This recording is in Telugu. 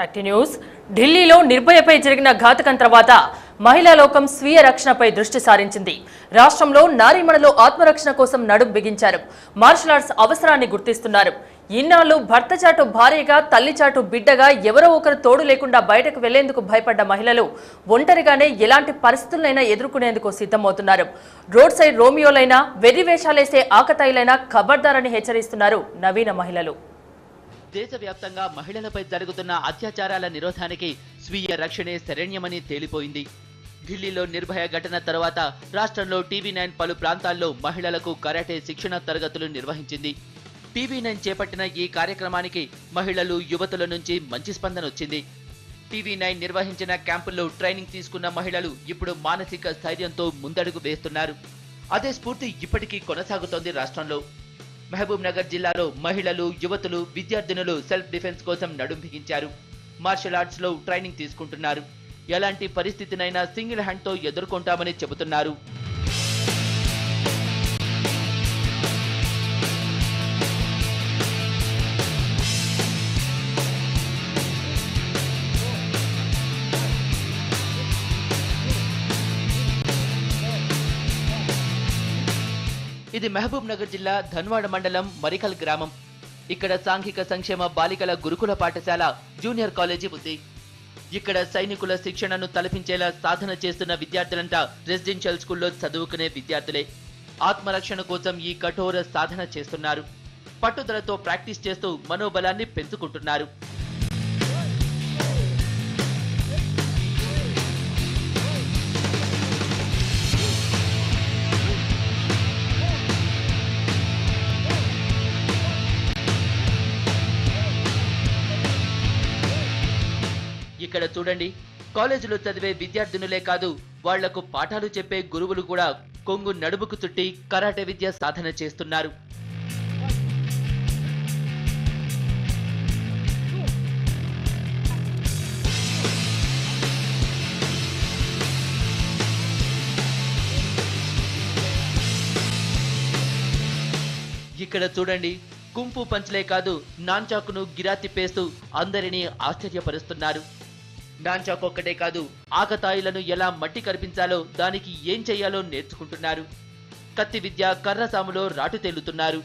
Back to news. ఢిల్లీలో నిర్భయపై జరిగిన ఘాతకం తర్వాత మహిళా లోకం స్వీయ రక్షణపై దృష్టి సారించింది. రాష్ట్రంలో నారీమణులు ఆత్మరక్షణ కోసం నడుం బిగించారు. మార్షల్ ఆర్ట్స్ అవసరాన్ని గుర్తిస్తున్నారు. ఇన్నాళ్లు భర్త చాటు భార్యగా, తల్లి చాటు బిడ్డగా ఎవరో ఒకరు తోడు లేకుండా బయటకు వెళ్లేందుకు భయపడ్డ మహిళలు ఒంటరిగానే ఎలాంటి పరిస్థితులైనా ఎదుర్కొనేందుకు సిద్ధమవుతున్నారు. రోడ్ సైడ్ రోమియోలైనా, వెర్రి వేషాలేసే ఆకతాయిలైనా ఖబర్దారని హెచ్చరిస్తున్నారు నవీన మహిళలు. దేశవ్యాప్తంగా మహిళలపై జరుగుతున్న అత్యాచారాల నిరోధానికి స్వీయ రక్షణే శరణ్యమని తేలిపోయింది. ఢిల్లీలో నిర్భయ ఘటన తర్వాత రాష్ట్రంలో టీవీ9 పలు ప్రాంతాల్లో మహిళలకు కరాటే శిక్షణ తరగతులు నిర్వహించింది. టీవీ9 చేపట్టిన ఈ కార్యక్రమానికి మహిళలు, యువతుల నుంచి మంచి స్పందన వచ్చింది. టీవీ9 నిర్వహించిన క్యాంపుల్లో ట్రైనింగ్ తీసుకున్న మహిళలు ఇప్పుడు మానసిక స్థైర్యంతో ముందడుగు వేస్తున్నారు. అదే స్ఫూర్తి ఇప్పటికీ కొనసాగుతోంది రాష్ట్రంలో. మహబూబ్ నగర్ జిల్లాలో మహిళలు, యువతులు, విద్యార్థినులు సెల్ఫ్ డిఫెన్స్ కోసం నడుం బిగించారు. మార్షల్ ఆర్ట్స్ లో ట్రైనింగ్ తీసుకుంటున్నారు. ఎలాంటి పరిస్థితినైనా సింగిల్ హ్యాండ్ తో ఎదుర్కొంటామని చెబుతున్నారు. ఇది మహబూబ్ నగర్ జిల్లా ధన్వాడ మండలం మరికల్ గ్రామం. ఇక్కడ సాంఘిక సంక్షేమ బాలికల గురుకుల పాఠశాల, జూనియర్ కాలేజీ ఉంది. ఇక్కడ సైనికుల శిక్షణను తలపించేలా సాధన చేస్తున్న విద్యార్థులంతా రెసిడెన్షియల్ స్కూల్లో చదువుకునే విద్యార్థులే. ఆత్మరక్షణ కోసం ఈ కఠోర సాధన చేస్తున్నారు. పట్టుదలతో ప్రాక్టీస్ చేస్తూ మనోబలాన్ని పెంచుకుంటున్నారు. ఇక్కడ చూడండి, కాలేజీలో చదివే విద్యార్థినులే కాదు, వాళ్లకు పాఠాలు చెప్పే గురువులు కూడా కొంగు నడుముకు చుట్టి కరాటే విద్య సాధన చేస్తున్నారు. ఇక్కడ చూడండి, కుంఫు పంచ్లే కాదు, నాన్చాకును గిరా తిప్పేస్తూ అందరినీ ఆశ్చర్యపరుస్తున్నారు. నాన్చాకు ఒక్కటే కాదు, ఆకతాయిలను ఎలా మట్టి కరిపించాలో, దానికి ఏం చెయ్యాలో నేర్చుకుంటున్నారు. కత్తి విద్య, కర్రసాములో రాటు తేలుతున్నారు.